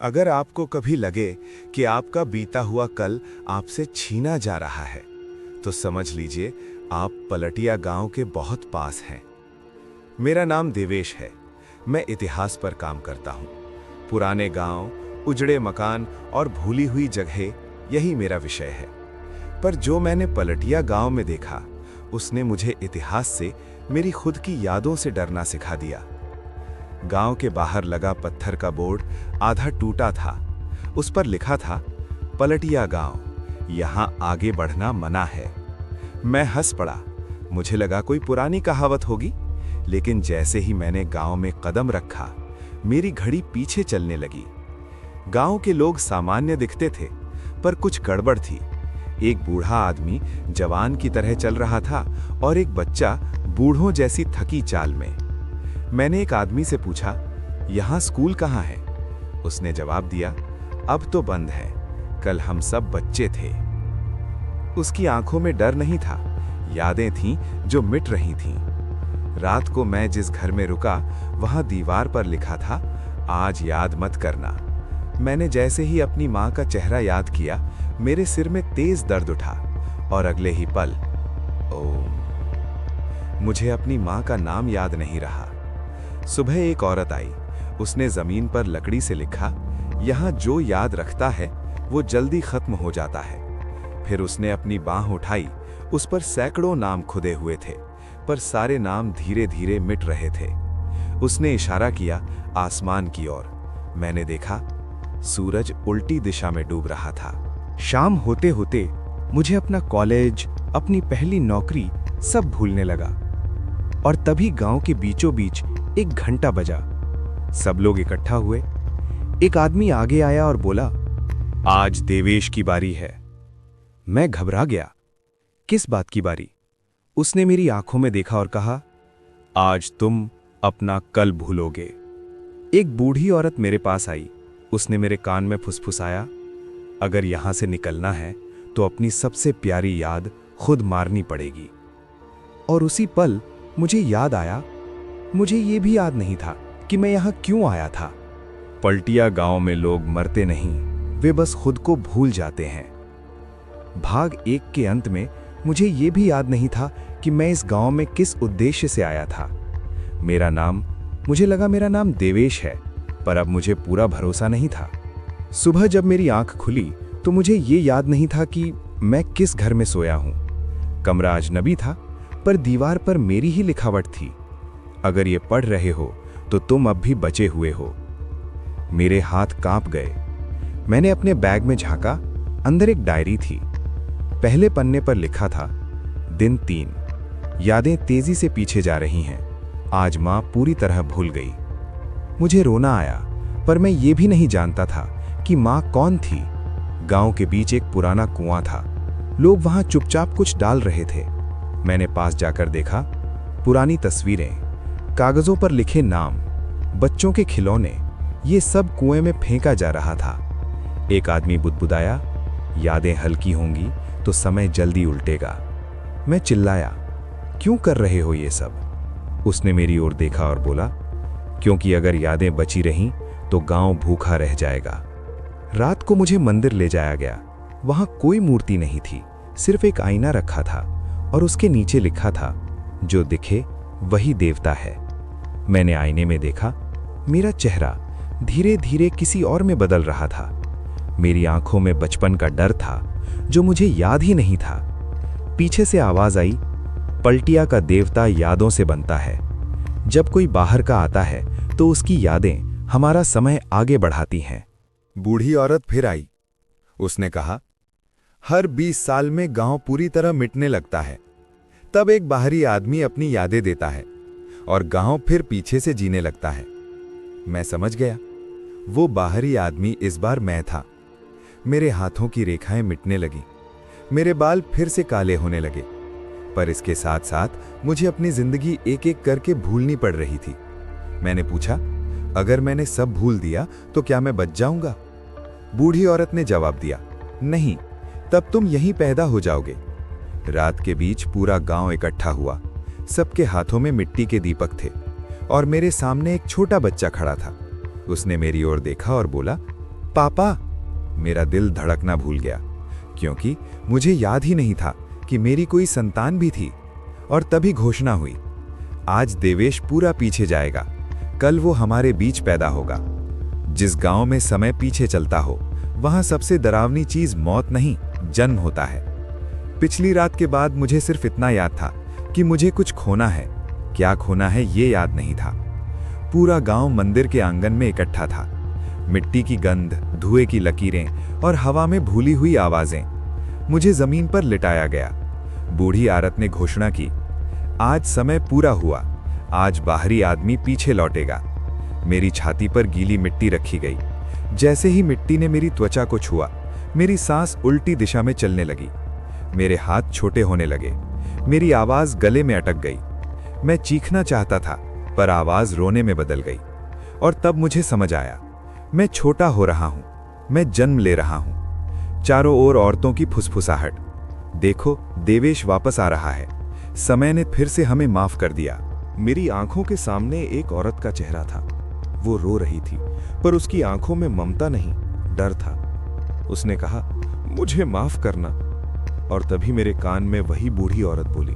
अगर आपको कभी लगे कि आपका बीता हुआ कल आपसे छीना जा रहा है, तो समझ लीजिए आप पलटिया गांव के बहुत पास हैं। मेरा नाम देवेश है। मैं इतिहास पर काम करता हूं। पुराने गांव, उजड़े मकान और भूली हुई जगहें, यही मेरा विषय है। पर जो मैंने पलटिया गांव में देखा, उसने मुझे इतिहास से, मेरी खुद की यादों से डरना सिखा दिया। गांव के बाहर लगा पत्थर का बोर्ड आधा टूटा था। उस पर लिखा था, पलटिया गांव, यहां आगे बढ़ना मना है। मैं हंस पड़ा। मुझे लगा कोई पुरानी कहावत होगी, लेकिन जैसे ही मैंने गांव में कदम रखा, मेरी घड़ी पीछे चलने लगी। गांव के लोग सामान्य दिखते थे, पर कुछ गड़बड़ थी। एक बूढ़ा आदमी जवान की तरह चल रहा था और एक बच्चा बूढ़ों जैसी थकी चाल में। मैंने एक आदमी से पूछा, यहाँ स्कूल कहाँ है? उसने जवाब दिया, अब तो बंद है, कल हम सब बच्चे थे। उसकी आंखों में डर नहीं था, यादें थीं जो मिट रही थीं। रात को मैं जिस घर में रुका, वहां दीवार पर लिखा था, आज याद मत करना। मैंने जैसे ही अपनी मां का चेहरा याद किया, मेरे सिर में तेज दर्द उठा और अगले ही पल, ओम। मुझे अपनी मां का नाम याद नहीं रहा। सुबह एक औरत आई। उसने जमीन पर लकड़ी से लिखा, यहां जो याद रखता है वो जल्दी खत्म हो जाता है। फिर उसने अपनी बांह उठाई। उस पर सैकड़ों नाम खुदे हुए थे, पर सारे नाम धीरे धीरे मिट रहे थे। उसने इशारा किया आसमान की ओर। मैंने देखा, सूरज उल्टी दिशा में डूब रहा था। शाम होते होते मुझे अपना कॉलेज, अपनी पहली नौकरी सब भूलने लगा। और तभी गांव के बीचों बीच एक घंटा बजा। सब लोग इकट्ठा हुए। एक आदमी आगे आया और बोला, आज देवेश की बारी है। मैं घबरा गया। किस बात की बारी? उसने मेरी आंखों में देखा और कहा, आज तुम अपना कल भूलोगे। एक बूढ़ी औरत मेरे पास आई। उसने मेरे कान में फुसफुसाया, अगर यहां से निकलना है तो अपनी सबसे प्यारी याद खुद मारनी पड़ेगी। और उसी पल मुझे याद आया, मुझे ये भी याद नहीं था कि मैं यहां क्यों आया था। पलटिया गांव में लोग मरते नहीं, वे बस खुद को भूल जाते हैं। भाग 1 के अंत में मुझे ये भी याद नहीं था कि मैं इस गांव में किस उद्देश्य से आया था। मुझे लगा मेरा नाम देवेश है, पर अब मुझे पूरा भरोसा नहीं था। सुबह जब मेरी आंख खुली तो मुझे ये याद नहीं था कि मैं किस घर में सोया हूं। कमरा अजनबी था, पर दीवार पर मेरी ही लिखावट थी, अगर ये पढ़ रहे हो तो तुम अब भी बचे हुए हो। मेरे हाथ कांप गए। मैंने अपने बैग में झांका। अंदर एक डायरी थी। पहले पन्ने पर लिखा था, दिन 3, यादें तेजी से पीछे जा रही हैं। आज मां पूरी तरह भूल गई। मुझे रोना आया, पर मैं ये भी नहीं जानता था कि मां कौन थी। गांव के बीच एक पुराना कुआं था। लोग वहां चुपचाप कुछ डाल रहे थे। मैंने पास जाकर देखा, पुरानी तस्वीरें, कागजों पर लिखे नाम, बच्चों के खिलौने, ये सब कुएं में फेंका जा रहा था। एक आदमी बुदबुदाया, यादें हल्की होंगी तो समय जल्दी उल्टेगा। मैं चिल्लाया, क्यों कर रहे हो ये सब? उसने मेरी ओर देखा और बोला, क्योंकि अगर यादें बची रहीं तो गांव भूखा रह जाएगा। रात को मुझे मंदिर ले जाया गया। वहां कोई मूर्ति नहीं थी, सिर्फ एक आईना रखा था और उसके नीचे लिखा था, जो दिखे वही देवता है। मैंने आईने में देखा, मेरा चेहरा धीरे धीरे किसी और में बदल रहा था। मेरी आंखों में बचपन का डर था जो मुझे याद ही नहीं था। पीछे से आवाज आई, पलटिया का देवता यादों से बनता है। जब कोई बाहर का आता है तो उसकी यादें हमारा समय आगे बढ़ाती हैं। बूढ़ी औरत फिर आई। उसने कहा, हर 20 साल में गांव पूरी तरह मिटने लगता है। तब एक बाहरी आदमी अपनी यादें देता है और गांव फिर पीछे से जीने लगता है। मैं समझ गया, वो बाहरी आदमी इस बार मैं था। मेरे हाथों की रेखाएं मिटने लगी। मेरे बाल फिर से काले होने लगे। पर इसके साथ साथ मुझे अपनी जिंदगी एक एक करके भूलनी पड़ रही थी। मैंने पूछा, अगर मैंने सब भूल दिया तो क्या मैं बच जाऊंगा? बूढ़ी औरत ने जवाब दिया, नहीं, तब तुम यहीं पैदा हो जाओगे। रात के बीच पूरा गांव इकट्ठा हुआ। सबके हाथों में मिट्टी के दीपक थे। और मेरे सामने एक छोटा बच्चा खड़ा था। उसने मेरी ओर देखा और बोला, पापा। मेरा दिल धड़कना भूल गया, क्योंकि मुझे याद ही नहीं था कि मेरी कोई संतान भी थी। और तभी घोषणा हुई, आज देवेश पूरा पीछे जाएगा, कल वो हमारे बीच पैदा होगा। जिस गांव में समय पीछे चलता हो, वहां सबसे डरावनी चीज मौत नहीं, जन्म होता है। पिछली रात के बाद मुझे सिर्फ इतना याद था कि मुझे कुछ खोना है। क्या खोना है ये याद नहीं था। पूरा गांव मंदिर के आंगन में इकट्ठा था। मिट्टी की गंध, धुएं की लकीरें और हवा में भूली हुई आवाजें। मुझे जमीन पर लिटाया गया। बूढ़ी औरत ने घोषणा की, आज समय पूरा हुआ, आज बाहरी आदमी पीछे लौटेगा। मेरी छाती पर गीली मिट्टी रखी गई। जैसे ही मिट्टी ने मेरी त्वचा को छुआ, मेरी सांस उल्टी दिशा में चलने लगी। मेरे हाथ छोटे होने लगे। मेरी आवाज गले में अटक गई। मैं चीखना चाहता था, पर आवाज रोने में बदल गई। और तब मुझे समझ आया, मैं छोटा हो रहा हूं, मैं जन्म ले रहा हूं। चारों ओर औरतों की फुसफुसाहट। देखो, देवेश वापस आ रहा है। समय ने फिर से हमें माफ कर दिया। मेरी आंखों के सामने एक औरत का चेहरा था। वो रो रही थी, पर उसकी आंखों में ममता नहीं, डर था। उसने कहा, मुझे माफ करना। और तभी मेरे कान में वही बूढ़ी औरत बोली,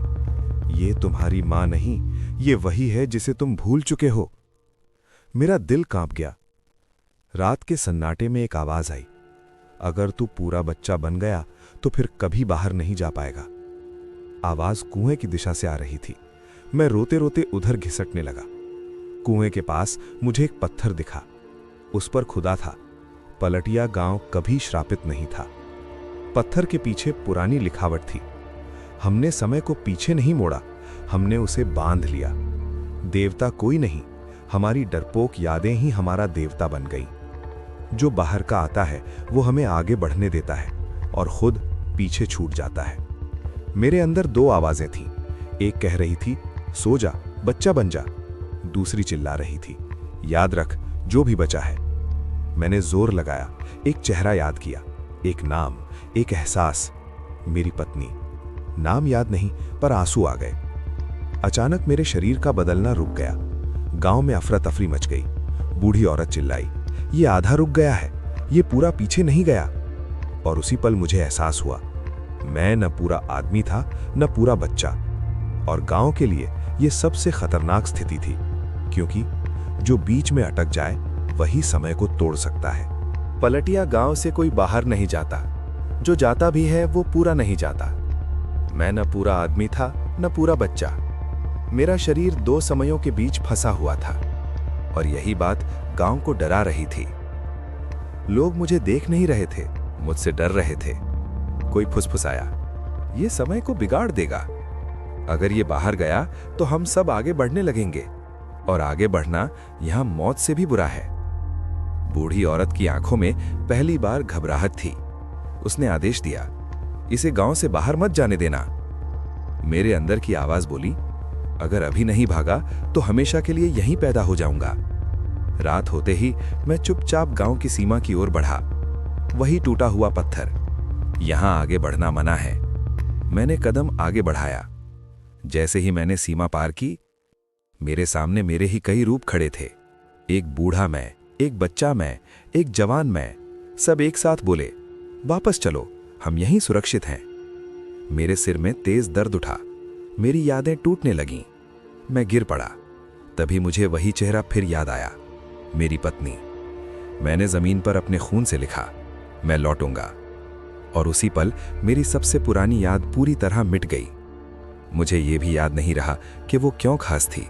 ये तुम्हारी मां नहीं, ये वही है जिसे तुम भूल चुके हो। मेरा दिल कांप गया। रात के सन्नाटे में एक आवाज आई, अगर तू पूरा बच्चा बन गया तो फिर कभी बाहर नहीं जा पाएगा। आवाज कुएं की दिशा से आ रही थी। मैं रोते रोते उधर घिसटने लगा। कुएं के पास मुझे एक पत्थर दिखा। उस पर खुदा था, पलटिया गांव कभी श्रापित नहीं था। पत्थर के पीछे पुरानी लिखावट थी। हमने समय को पीछे नहीं मोड़ा, हमने उसे बांध लिया। देवता कोई नहीं, हमारी डरपोक यादें ही हमारा देवता बन गई। जो बाहर का आता है वो हमें आगे बढ़ने देता है और खुद पीछे छूट जाता है। मेरे अंदर दो आवाजें थीं। एक कह रही थी, सो जा, बच्चा बन जा। दूसरी चिल्ला रही थी, याद रख, जो भी बचा है। मैंने जोर लगाया, एक चेहरा याद किया, एक नाम, एक एहसास, मेरी पत्नी। नाम याद नहीं, पर आंसू आ गए। अचानक मेरे शरीर का बदलना रुक गया। गांव में अफरा तफरी मच गई। बूढ़ी औरत चिल्लाई, ये आधा रुक गया है, ये पूरा पीछे नहीं गया। और उसी पल मुझे एहसास हुआ, मैं न पूरा आदमी था, न पूरा बच्चा। और गांव के लिए यह सबसे खतरनाक स्थिति थी, क्योंकि जो बीच में अटक जाए वही समय को तोड़ सकता है। पलटिया गांव से कोई बाहर नहीं जाता, जो जाता भी है वो पूरा नहीं जाता। मैं न पूरा आदमी था, न पूरा बच्चा। मेरा शरीर दो समयों के बीच फंसा हुआ था, और यही बात गांव को डरा रही थी। लोग मुझे देख नहीं रहे थे, मुझसे डर रहे थे। कोई फुसफुसाया, ये समय को बिगाड़ देगा। अगर ये बाहर गया तो हम सब आगे बढ़ने लगेंगे, और आगे बढ़ना यहां मौत से भी बुरा है। बूढ़ी औरत की आंखों में पहली बार घबराहट थी। उसने आदेश दिया, इसे गांव से बाहर मत जाने देना। मेरे अंदर की आवाज बोली, अगर अभी नहीं भागा तो हमेशा के लिए यहीं पैदा हो जाऊंगा। रात होते ही मैं चुपचाप गांव की सीमा की ओर बढ़ा। वही टूटा हुआ पत्थर, यहां आगे बढ़ना मना है। मैंने कदम आगे बढ़ाया। जैसे ही मैंने सीमा पार की, मेरे सामने मेरे ही कई रूप खड़े थे। एक बूढ़ा मैं, एक बच्चा मैं, एक जवान मैं। सब एक साथ बोले, वापस चलो, हम यहीं सुरक्षित हैं। मेरे सिर में तेज दर्द उठा। मेरी यादें टूटने लगीं। मैं गिर पड़ा। तभी मुझे वही चेहरा फिर याद आया, मेरी पत्नी। मैंने जमीन पर अपने खून से लिखा, मैं लौटूंगा। और उसी पल मेरी सबसे पुरानी याद पूरी तरह मिट गई। मुझे ये भी याद नहीं रहा कि वो क्यों खास थी,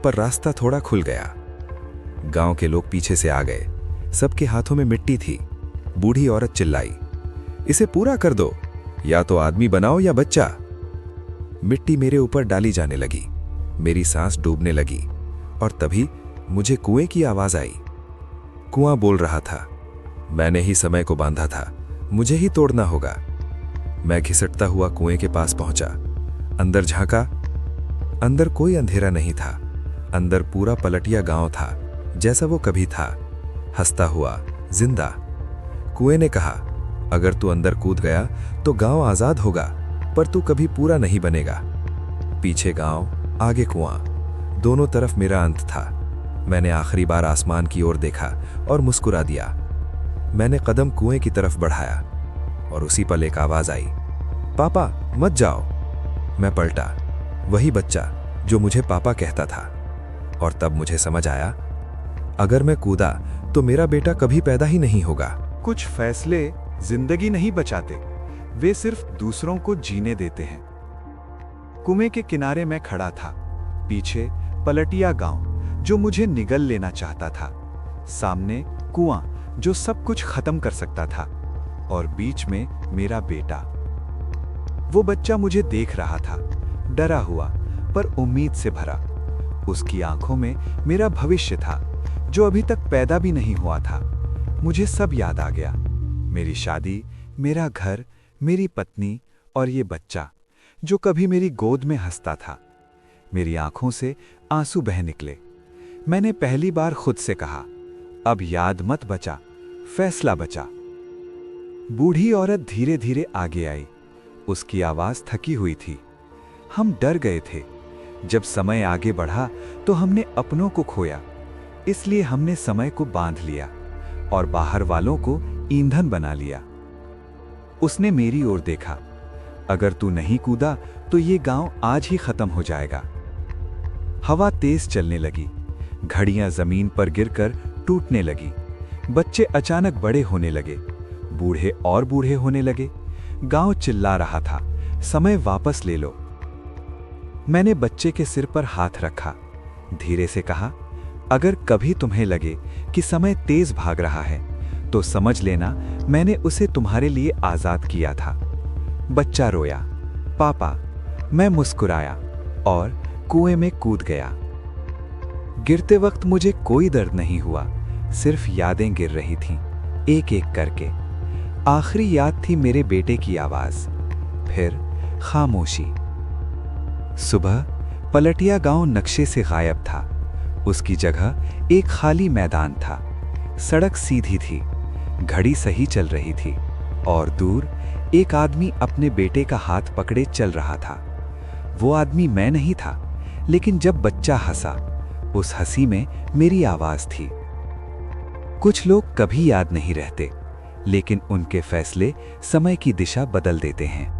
पर रास्ता थोड़ा खुल गया। गांव के लोग पीछे से आ गए। सबके हाथों में मिट्टी थी। बूढ़ी औरत चिल्लाई, इसे पूरा कर दो, या तो आदमी बनाओ या बच्चा। मिट्टी मेरे ऊपर डाली जाने लगी। मेरी सांस डूबने लगी। और तभी मुझे कुएं की आवाज आई। कुआं बोल रहा था, मैंने ही समय को बांधा था, मुझे ही तोड़ना होगा। मैं घिसटता हुआ कुएं के पास पहुंचा। अंदर झांका। अंदर कोई अंधेरा नहीं था। अंदर पूरा पलटिया गांव था, जैसा वो कभी था, हंसता हुआ, जिंदा। कुएं ने कहा, अगर तू अंदर कूद गया तो गांव आजाद होगा, पर तू कभी पूरा नहीं बनेगा। पीछे गांव, आगे कुआं। दोनों तरफ मेरा अंत था। मैंने आखिरी बार आसमान की ओर देखा और मुस्कुरा दिया। मैंने कदम कुएं की तरफ बढ़ाया और उसी पल एक आवाज आई, पापा मत जाओ। मैं पलटा, वही बच्चा जो मुझे पापा कहता था। और तब मुझे समझ आया, अगर मैं कूदा तो मेरा बेटा कभी पैदा ही नहीं होगा। कुछ फैसले जिंदगी नहीं बचाते, वे सिर्फ दूसरों को जीने देते हैं। कुएं के किनारे मैं खड़ा था, पीछे पलटिया गांव जो मुझे निगल लेना चाहता था, सामने कुआं जो सब कुछ खत्म कर सकता था, और बीच में मेरा बेटा। वो बच्चा मुझे देख रहा था, डरा हुआ पर उम्मीद से भरा। उसकी आंखों में मेरा भविष्य था जो अभी तक पैदा भी नहीं हुआ था। मुझे सब याद आ गया, मेरी शादी, मेरा घर, मेरी पत्नी और ये बच्चा जो कभी मेरी गोद में हंसता था। मेरी आंखों से आंसू बह निकले। मैंने पहली बार खुद से कहा, अब याद मत बचा, फैसला बचा। बूढ़ी औरत धीरे धीरे आगे आई। उसकी आवाज थकी हुई थी। हम डर गए थे। जब समय आगे बढ़ा तो हमने अपनों को खोया, इसलिए हमने समय को बांध लिया और बाहर वालों को ईंधन बना लिया। उसने मेरी ओर देखा, अगर तू नहीं कूदा तो ये गांव आज ही खत्म हो जाएगा। हवा तेज चलने लगी, घड़ियां जमीन पर गिरकर टूटने लगी। बच्चे अचानक बड़े होने लगे, बूढ़े और बूढ़े होने लगे। गांव चिल्ला रहा था, समय वापस ले लो। मैंने बच्चे के सिर पर हाथ रखा, धीरे से कहा, अगर कभी तुम्हें लगे कि समय तेज भाग रहा है तो समझ लेना मैंने उसे तुम्हारे लिए आजाद किया था। बच्चा रोया, पापा। मैं मुस्कुराया और कुएं में कूद गया। गिरते वक्त मुझे कोई दर्द नहीं हुआ, सिर्फ यादें गिर रही थीं, एक एक करके। आखिरी याद थी मेरे बेटे की आवाज, फिर खामोशी। सुबह पलटिया गांव नक्शे से गायब था। उसकी जगह एक खाली मैदान था। सड़क सीधी थी, घड़ी सही चल रही थी और दूर एक आदमी अपने बेटे का हाथ पकड़े चल रहा था। वो आदमी मैं नहीं था, लेकिन जब बच्चा हंसा, उस हंसी में मेरी आवाज थी। कुछ लोग कभी याद नहीं रहते, लेकिन उनके फैसले समय की दिशा बदल देते हैं।